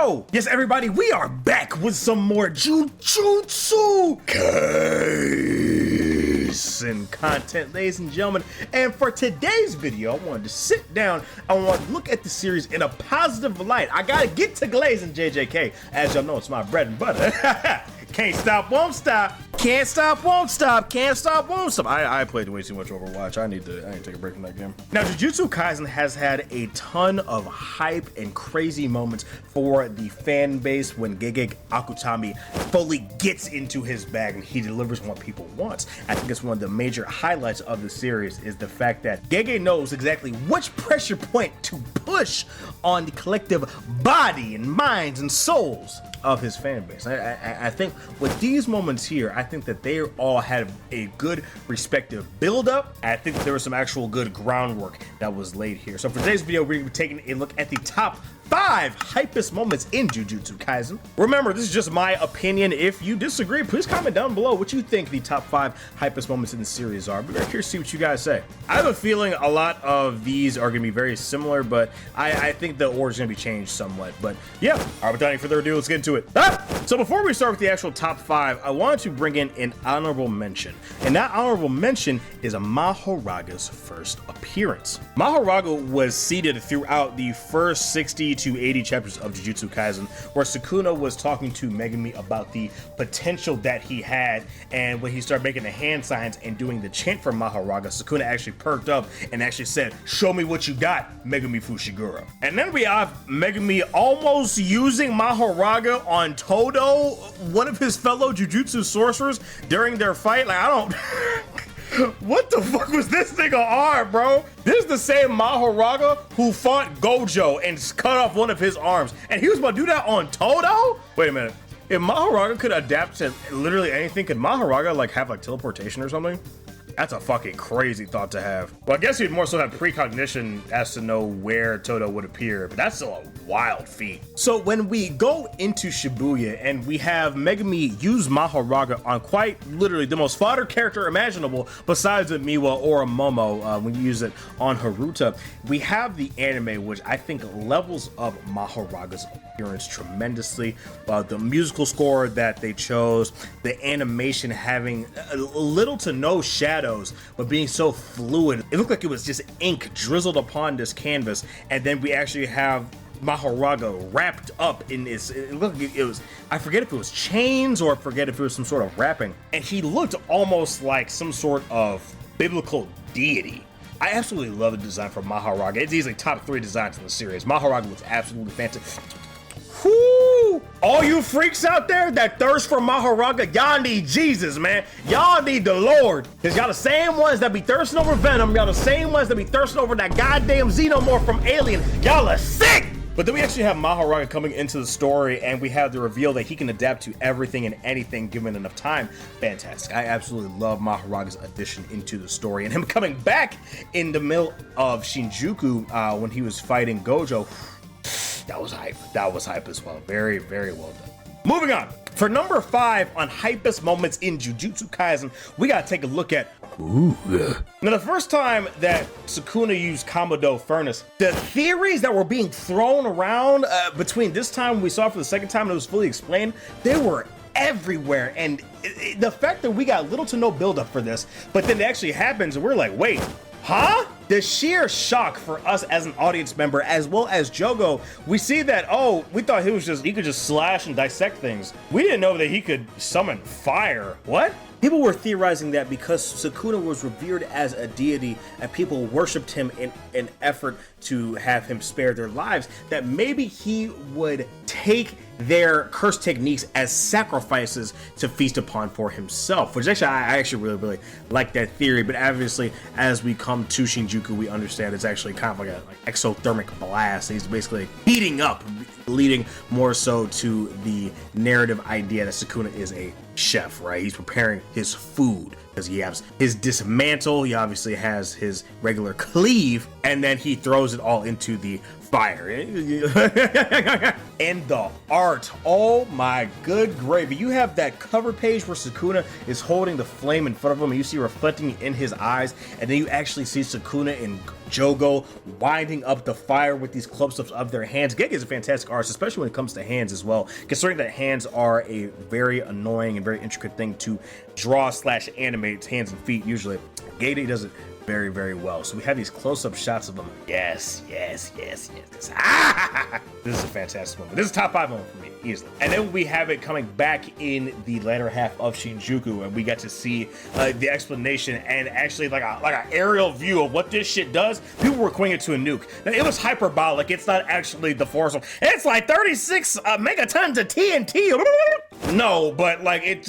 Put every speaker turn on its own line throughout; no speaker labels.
Gojo! Yes, everybody, we are back with some more Jujutsu Kaisen content, ladies and gentlemen. And for today's video, I wanted to sit down, I want to look at the series in a positive light. I gotta get to Glaze and JJK. As y'all know, it's my bread and butter. Can't stop, won't stop. Can't stop, won't stop. Can't stop, won't stop. I played way too much Overwatch. I need to take a break from that game. Now, Jujutsu Kaisen has had a ton of hype and crazy moments for the fan base when Gege Akutami fully gets into his bag and he delivers what people want. I think it's one of the major highlights of the series is the fact that Gege knows exactly which pressure point to push on the collective body and minds and souls of his fan base. I think with these moments here, I think that they all had a good respective build up. I think that there was some actual good groundwork that was laid here. So for today's video, we're gonna be taking a look at the top 5 hypest moments in Jujutsu Kaisen. Remember, this is just my opinion. If you disagree, please comment down below what you think the top 5 hypest moments in the series are. I'm very curious to see what you guys say. I have a feeling a lot of these are gonna be very similar, but I think the order is gonna be changed somewhat. But yeah, all right, without any further ado, let's get into it. So before we start with the actual top 5, I wanted to bring in an honorable mention. And that honorable mention is a Mahoraga's first appearance. Mahoraga was seated throughout the first 60 to 80 chapters of Jujutsu Kaisen, where Sukuna was talking to Megumi about the potential that he had, and when he started making the hand signs and doing the chant for Mahoraga, Sukuna actually perked up and actually said, "Show me what you got, Megumi Fushiguro." And then we have Megumi almost using Mahoraga on Todo, one of his fellow Jujutsu sorcerers, during their fight. Like, I don't what the fuck was this nigga arm, bro? This is the same Mahoraga who fought Gojo and cut off one of his arms, and he was about to do that on Todo? Wait a minute. If Mahoraga could adapt to literally anything, could Mahoraga like have like teleportation or something? That's a fucking crazy thought to have. Well, I guess he'd more so have precognition as to know where Todo would appear, but that's still a wild feat. So when we go into Shibuya and we have Megumi use Mahoraga on quite literally the most fodder character imaginable besides a Miwa or a Momo, when you use it on Haruta, we have the anime, which I think levels up Mahoraga's appearance tremendously. The musical score that they chose, the animation having little to no shadow, but being so fluid. It looked like it was just ink drizzled upon this canvas, and then we actually have Mahoraga wrapped up in this. It looked like it was, I forget if it was chains or I forget if it was some sort of wrapping, and he looked almost like some sort of biblical deity. I absolutely love the design for Mahoraga. It's easily top 3 designs in the series. Mahoraga looks absolutely fantastic. Whoo! All you freaks out there that thirst for Mahoraga, y'all need Jesus, man. Y'all need the Lord. Because y'all the same ones that be thirsting over Venom. Y'all the same ones that be thirsting over that goddamn Xenomorph from Alien. Y'all are sick! But then we actually have Mahoraga coming into the story, and we have the reveal that he can adapt to everything and anything given enough time. Fantastic. I absolutely love Mahoraga's addition into the story, and him coming back in the middle of Shinjuku when he was fighting Gojo. That was hype. That was hype as well. Very, very well done. Moving on. For number 5 on hypest moments in Jujutsu Kaisen, we gotta take a look at Now, the first time that Sukuna used Komodo Furnace, the theories that were being thrown around between this time we saw it for the second time and it was fully explained, they were everywhere. And the fact that we got little to no buildup for this, but then it actually happens and we're like, wait, huh? The sheer shock for us as an audience member, as well as Jogo, we see that, oh, we thought he could just slash and dissect things. We didn't know that he could summon fire. What? People were theorizing that because Sukuna was revered as a deity and people worshipped him in an effort to have him spare their lives, that maybe he would take their curse techniques as sacrifices to feast upon for himself, which actually I actually really like that theory. But obviously, as we come to Shinjuku, we understand it's actually kind of like an exothermic blast. He's basically heating up, leading more so to the narrative idea that Sukuna is a chef, right? He's preparing his food because he has his dismantle, he obviously has his regular cleave, and then he throws it all into the fire. And the art, oh my good gravy. You have that cover page where Sukuna is holding the flame in front of him and you see reflecting in his eyes, and then you actually see Sukuna and Jogo winding up the fire with these close-ups of their hands. Gege is a fantastic artist, especially when it comes to hands as well, considering that hands are a very annoying and very intricate thing to draw / animate, hands and feet usually. Gege does it very, very well. So we have these close-up shots of them. Yes. Ah! This is a fantastic moment. This is top 5 moment for me, easily. And then we have it coming back in the latter half of Shinjuku, and we get to see the explanation and actually like an aerial view of what this shit does. People were equating it to a nuke. Now, it was hyperbolic. It's not actually the force. It's like 36 megatons of TNT. No, but like it's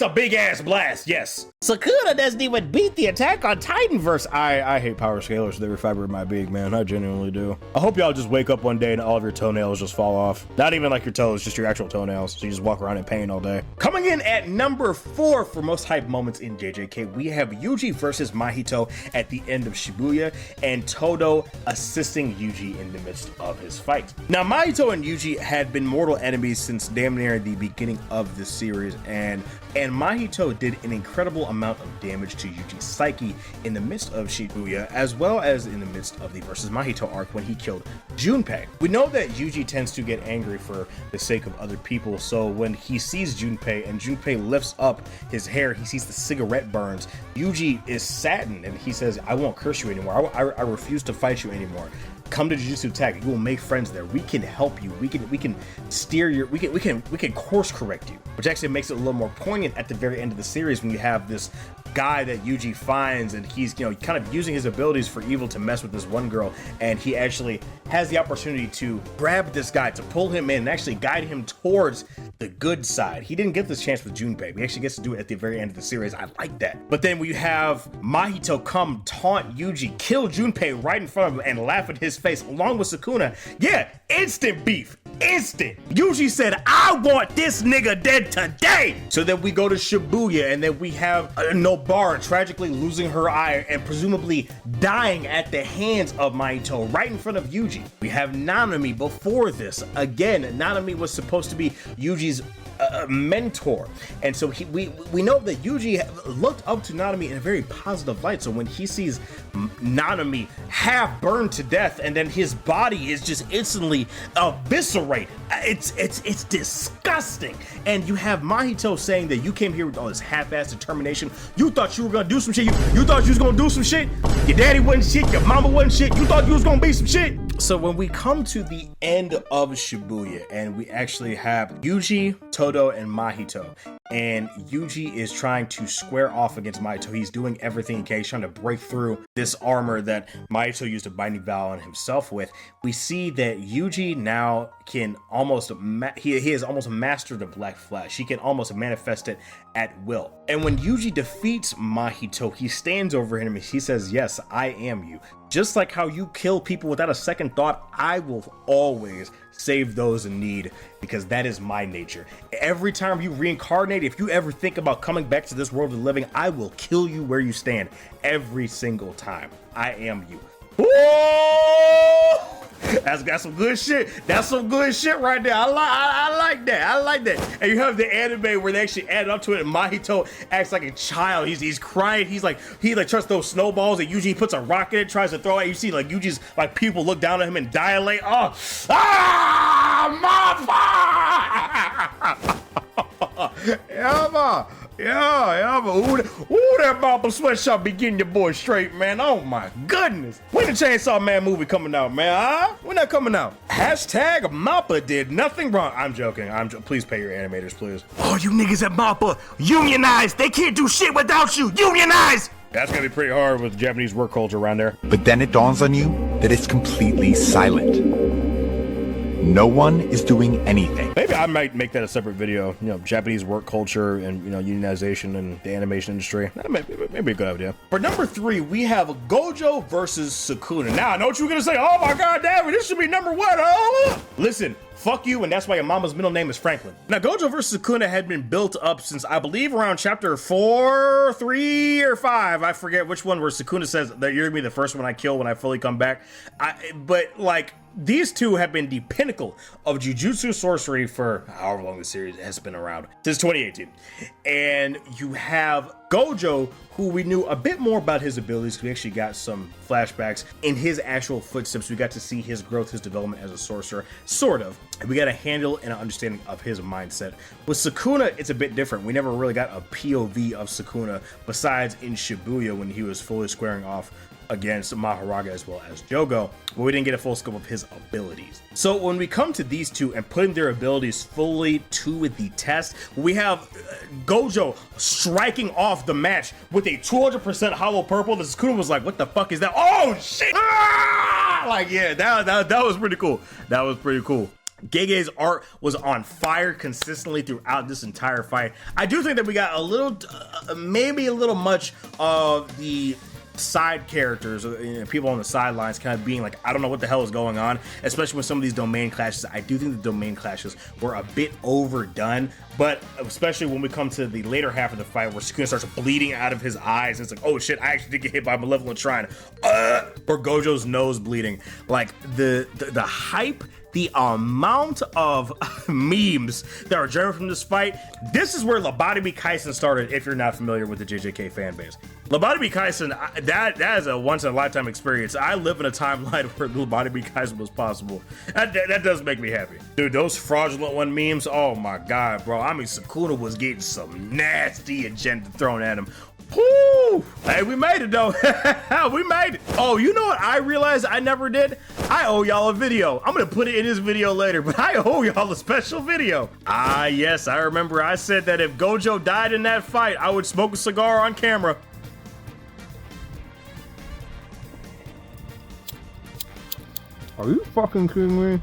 a big ass blast. Yes. Sukuna doesn't even beat the Attack on Titanverse. I hate power scalers with every fiber of my being, man. I genuinely do. I hope y'all just wake up one day and all of your toenails just fall off. Not even like your toes, just your actual toenails. So you just walk around in pain all day. Coming in at number 4 for most hype moments in JJK, we have Yuji versus Mahito at the end of Shibuya, and Todo assisting Yuji in the midst of his fight. Now, Mahito and Yuji had been mortal enemies since damn near the beginning of the series, and Mahito did an incredible amount of damage to Yuji's psyche in the midst of Shibuya, as well as in the midst of the versus Mahito arc when he killed Junpei. We know that Yuji tends to get angry for the sake of other people, so when he sees Junpei and Junpei lifts up his hair, he sees the cigarette burns. Yuji is saddened and he says, "I won't curse you anymore. I refuse to fight you anymore. Come to Jujutsu Tech. You will make friends there. We can help you. We can steer your. We can course correct you." Which actually makes it a little more poignant at the very end of the series when you have this guy that Yuji finds, and he's kind of using his abilities for evil to mess with this one girl, and he actually has the opportunity to grab this guy, to pull him in and actually guide him towards the good side. He didn't get this chance with Junpei. He actually gets to do it at the very end of the series. I like that. But then we have Mahito come taunt Yuji, kill Junpei right in front of him, and laugh in his face along with Sukuna. Yeah, instant beef. Instant. Yuji said, "I want this nigga dead today." So then we go to Shibuya, and then we have Nobara tragically losing her eye and presumably dying at the hands of Mahito right in front of Yuji. We have Nanami before this. Again, Nanami was supposed to be Yuji's mentor, and so we know that Yuji looked up to Nanami in a very positive light. So when he sees Nanami half burned to death and then his body is just instantly eviscerated, it's disgusting. And you have Mahito saying that you came here with all this half-ass determination. You thought you were gonna do some shit. You thought you was gonna do some shit. Your daddy wasn't shit. Your mama wasn't shit. You thought you was gonna be some shit. So when we come to the end of Shibuya and we actually have Yuji, Todo, and Mahito, and Yuji is trying to square off against Mahito. He's doing everything he can. He's trying to break through this armor that Mahito used a binding vow on himself with. We see that Yuji now can almost, he has almost mastered the Black Flash. He can almost manifest it at will. And when Yuji defeats Mahito, he stands over him and he says, "Yes, I am you. Just like how you kill people without a second thought, I will always save those in need, because that is my nature. Every time you reincarnate, if you ever think about coming back to this world of the living, I will kill you where you stand every single time. I am you." Whoa! That's some good shit. That's some good shit right there. I like that. I like that. And you have the anime where they actually add up to it, and Mahito acts like a child. He's crying. He tries to throw snowballs, and Yuji puts a rock in it, tries to throw it. You see like Yuji's like people look down at him and dilate. Yeah, but ooh, that Mappa sweatshop be getting your boy straight, man. Oh my goodness. When the Chainsaw Man movie coming out, man? Huh? When that coming out? Hashtag Mappa did nothing wrong. I'm joking. Please pay your animators, please. Oh, you niggas at Mappa, unionize. They can't do shit without you. Unionize. That's gonna be pretty hard with Japanese work culture around there.
But then it dawns on you that it's completely silent. No one is doing anything.
Maybe I might make that a separate video. You know, Japanese work culture and, you know, unionization and the animation industry. That may be a good idea. For number 3, we have Gojo versus Sukuna. Now, I know what you were gonna say. Oh my God, damn it, this should be number 1. Oh, listen. Fuck you, and that's why your mama's middle name is Franklin. Now, Gojo vs. Sukuna had been built up since, I believe, around chapter 4, 3, or 5. I forget which one, where Sukuna says that you're gonna be the first one I kill when I fully come back. But, like, these two have been the pinnacle of Jujutsu sorcery for however long the series has been around, since 2018. And you have Gojo, who we knew a bit more about his abilities. We actually got some flashbacks in his actual footsteps. We got to see his growth, his development as a sorcerer, sort of. And we got a handle and an understanding of his mindset. With Sukuna, it's a bit different. We never really got a POV of Sukuna besides in Shibuya when he was fully squaring off against Mahoraga as well as Jogo, but we didn't get a full scope of his abilities. So when we come to these two and putting their abilities fully to the test, we have Gojo striking off the match with a 200% hollow purple. The Sukuna was like, what the fuck is that? Oh shit! Ah! Like, yeah, that was pretty cool. That was pretty cool. Gege's art was on fire consistently throughout this entire fight. I do think that we got a little, maybe a little much of the side characters, you know, people on the sidelines kind of being like, I don't know what the hell is going on, especially with some of these domain clashes. I do think the domain clashes were a bit overdone, but especially when we come to the later half of the fight where Sukuna starts bleeding out of his eyes, and it's like, oh shit, I actually did get hit by a malevolent shrine, or Gojo's nose bleeding. Like the hype, the amount of memes that are generated from this fight. This is where Lobotomy Kaisen started, if you're not familiar with the JJK fan base. Lobotomy Kaisen, that is a once-in-a-lifetime experience. I live in a timeline where Lobotomy Kaisen was possible. That does make me happy. Dude, those fraudulent one memes, oh my God, bro. I mean, Sukuna was getting some nasty agenda thrown at him. Woo! Hey, we made it though. We made it. Oh, you know what I realized I never did? I owe y'all a video. I'm gonna put it in this video later, but I owe y'all a special video. Ah, yes, I remember I said that if Gojo died in that fight, I would smoke a cigar on camera. Are you fucking kidding me?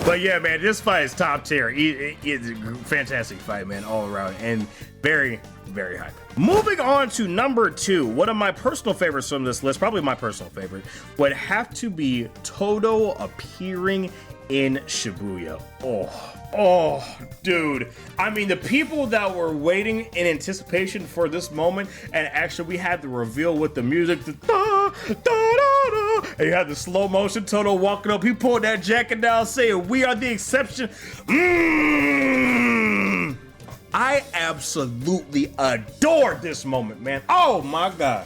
But yeah, man, this fight is top tier. It's a fantastic fight, man, all around, and very, very hype. Moving on to number 2, one of my personal favorites from this list, probably my personal favorite, would have to be Todo appearing in Shibuya. Oh, dude. I mean, the people that were waiting in anticipation for this moment, and actually we had the reveal with the music, the da, da, da, da, and you had the slow motion Todo walking up. He pulled that jacket down saying, we are the exception. I absolutely adored this moment, man. Oh my God.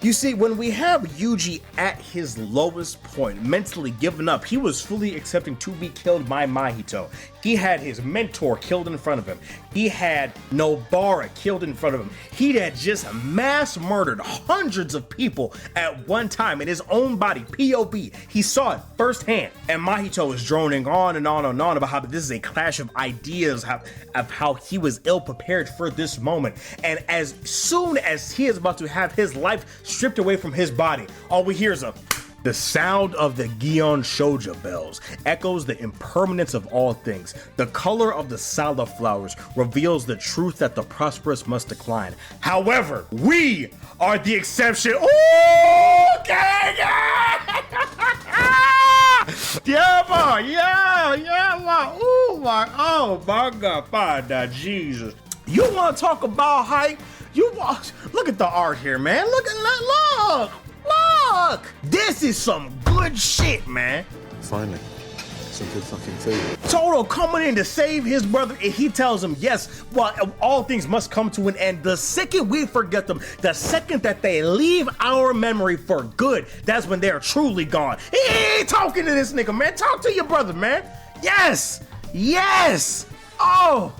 You see, when we have Yuji at his lowest point, mentally given up, he was fully accepting to be killed by Mahito. He had his mentor killed in front of him. He had Nobara killed in front of him. He had just mass murdered hundreds of people at one time in his own body, POV. He saw it firsthand. And Mahito is droning on and on and on about how this is a clash of ideas, of how he was ill-prepared for this moment. And as soon as he is about to have his life stripped away from his body, all we hear is the sound of the Gion Shoujo bells echoes the impermanence of all things. The color of the salad flowers reveals the truth that the prosperous must decline. However, we are the exception. Ooh, Giga! Yeah, boy, yeah, my, ooh, my, oh my God, Father Jesus. You want to talk about hype? Look at the art here, man. Look. This is some good shit, man.
Finally, some good fucking food.
Todo coming in to save his brother, and he tells him, yes, well, all things must come to an end. The second we forget them, the second that they leave our memory for good, that's when they're truly gone. He ain't talking to this nigga, man. Talk to your brother, man. Yes. Oh.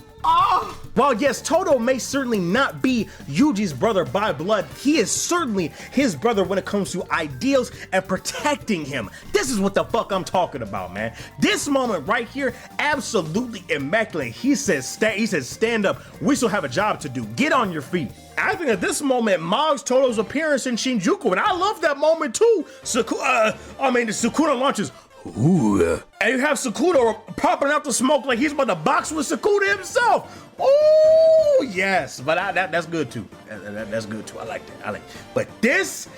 While yes, Todo may certainly not be Yuji's brother by blood, he is certainly his brother when it comes to ideals and protecting him. This is what the fuck I'm talking about, man. This moment right here, absolutely immaculate. He says, stand up. We still have a job to do. Get on your feet. I think at this moment marks Todo's appearance in Shinjuku, and I love that moment too. The Sukuna launches. Ooh. And you have Sukuna popping out the smoke like he's about to box with Sukuna himself. Oh yes, but that's good too. That's good too. I like that. But this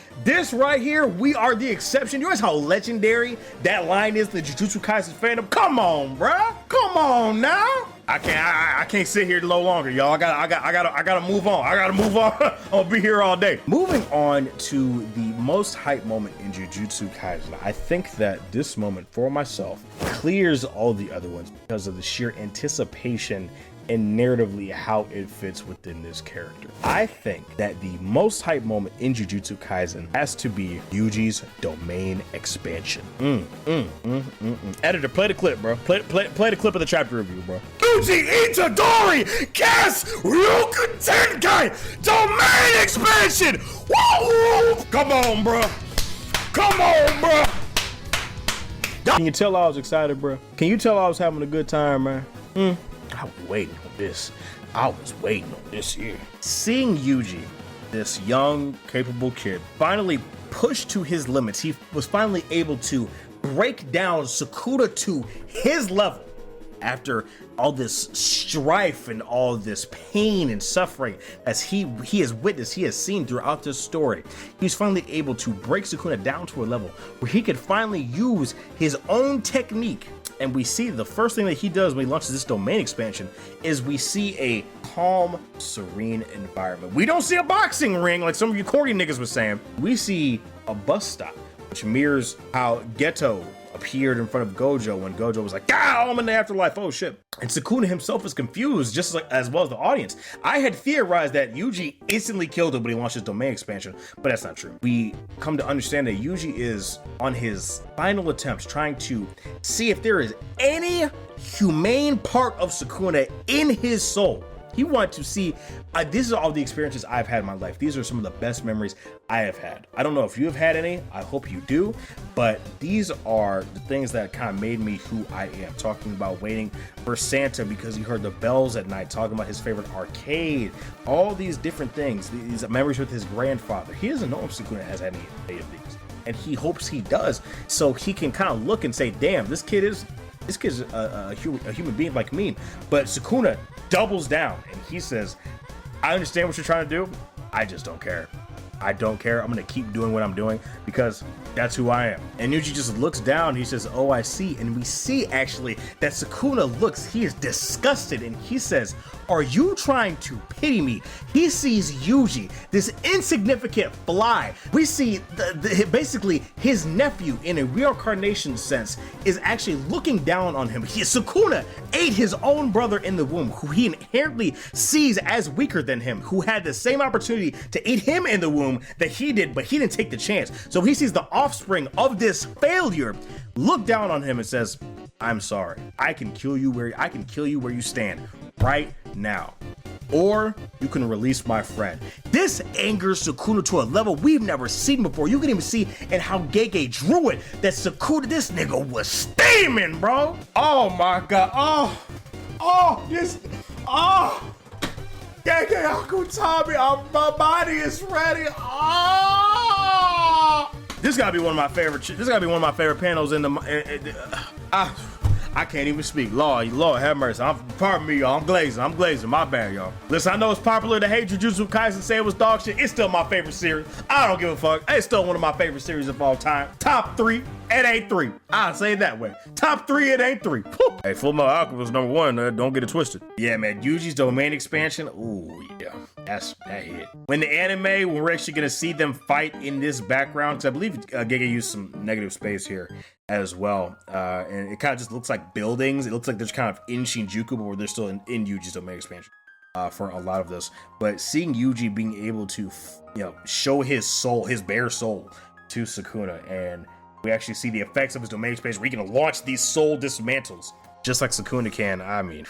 right here, we are the exception. You realize how legendary that line is? The Jujutsu Kaisen fandom. Come on, bruh. Come on now. I can't sit here no longer, y'all. I gotta move on. I'm gonna be here all day. Moving on to the most hype moment in Jujutsu Kaisen. I think that this moment for myself clears all the other ones because of the sheer anticipation and narratively how it fits within this character. I think that the most hype moment in Jujutsu Kaisen has to be Yuji's domain expansion. Editor, play the clip, bro. Play the clip of the chapter review, bro. Yuji Itadori gets Ryoku Tenkai domain expansion. Woo! Come on, bro. Come on, bro. Can you tell I was excited, bro? Can you tell I was having a good time, man? I was waiting on this. I was waiting on this here. Seeing Yuji, this young, capable kid, finally pushed to his limits, he was finally able to break down Sukuna to his level after all this strife and all this pain and suffering as he has witnessed, he has seen throughout this story. He's finally able to break Sukuna down to a level where he could finally use his own technique. And we see the first thing that he does when he launches this domain expansion is we see a calm, serene environment. We don't see a boxing ring like some of you corny niggas was saying. We see a bus stop, which mirrors how Geto appeared in front of Gojo when Gojo was like, "Ah, I'm in the afterlife, oh shit." And Sukuna himself is confused, just like as well as the audience. I had theorized that Yuji instantly killed him when he launched his domain expansion, but that's not true. We come to understand that Yuji is on his final attempts trying to see if there is any humane part of Sukuna in his soul. He wanted to see, these are all the experiences I've had in my life. These are some of the best memories I have had. I don't know if you have had any, I hope you do, but these are the things that kind of made me who I am. Talking about waiting for Santa because he heard the bells at night, talking about his favorite arcade, all these different things, these memories with his grandfather. He doesn't know if Sukuna has any of these, and he hopes he does, so he can kind of look and say, damn, this kid's a human being like me. But Sukuna doubles down and he says, I understand what you're trying to do. I just don't care. I don't care. I'm gonna keep doing what I'm doing because that's who I am. And Yuji just looks down. He says, oh, I see. And we see actually that Sukuna looks, he is disgusted. And he says, are you trying to pity me? He sees Yuji, this insignificant fly. We see basically his nephew in a reincarnation sense is actually looking down on him. Sukuna ate his own brother in the womb, who he inherently sees as weaker than him, who had the same opportunity to eat him in the womb that he did, but he didn't take the chance. So he sees the offspring of this failure look down on him and says, I'm sorry. I can kill you where you stand right now, or you can release my friend. This angers Sukuna to a level we've never seen before. You can even see in how Gege drew it that Sukuna, this nigga was steaming, bro. Oh my god. Gege Akutami, my body is ready. This gotta be one of my favorite panels in the. I can't even speak. Lord have mercy. Pardon me, y'all. I'm glazing. My bad, y'all. Listen, I know it's popular to hate Jujutsu Kaisen, say it was dog shit. It's still my favorite series. I don't give a fuck. It's still one of my favorite series of all time. Top 3, it ain't 3. I'll say it that way. Top 3, it ain't 3. Whew. Hey, Fullmetal Alchemist #1. Don't get it twisted. Yeah, man. Yuji's domain expansion. Ooh, yeah. That hit. When the anime, when we're actually gonna see them fight in this background, because I believe Giga used some negative space here as well, and it kind of just looks like buildings. It looks like they're kind of in Shinjuku, but where they're still in Yuji's domain expansion for a lot of this. But seeing Yuji being able to, show his soul, his bare soul, to Sukuna, and we actually see the effects of his domain expansion, where he can launch these soul dismantles just like Sukuna can. I mean,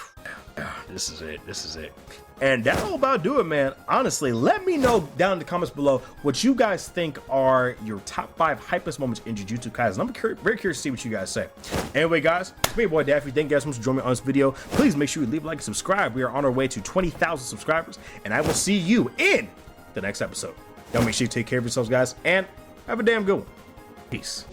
this is it. This is it. And that'll about do it, man. Honestly, let me know down in the comments below what you guys think are your top 5 hypest moments in Jujutsu Kaisen. I'm very curious to see what you guys say. Anyway, guys, it's me, your boy Daffy. Thank you guys so much for joining me on this video. Please make sure you leave a like and subscribe. We are on our way to 20,000 subscribers, and I will see you in the next episode. Y'all make sure you take care of yourselves, guys, and have a damn good one. Peace.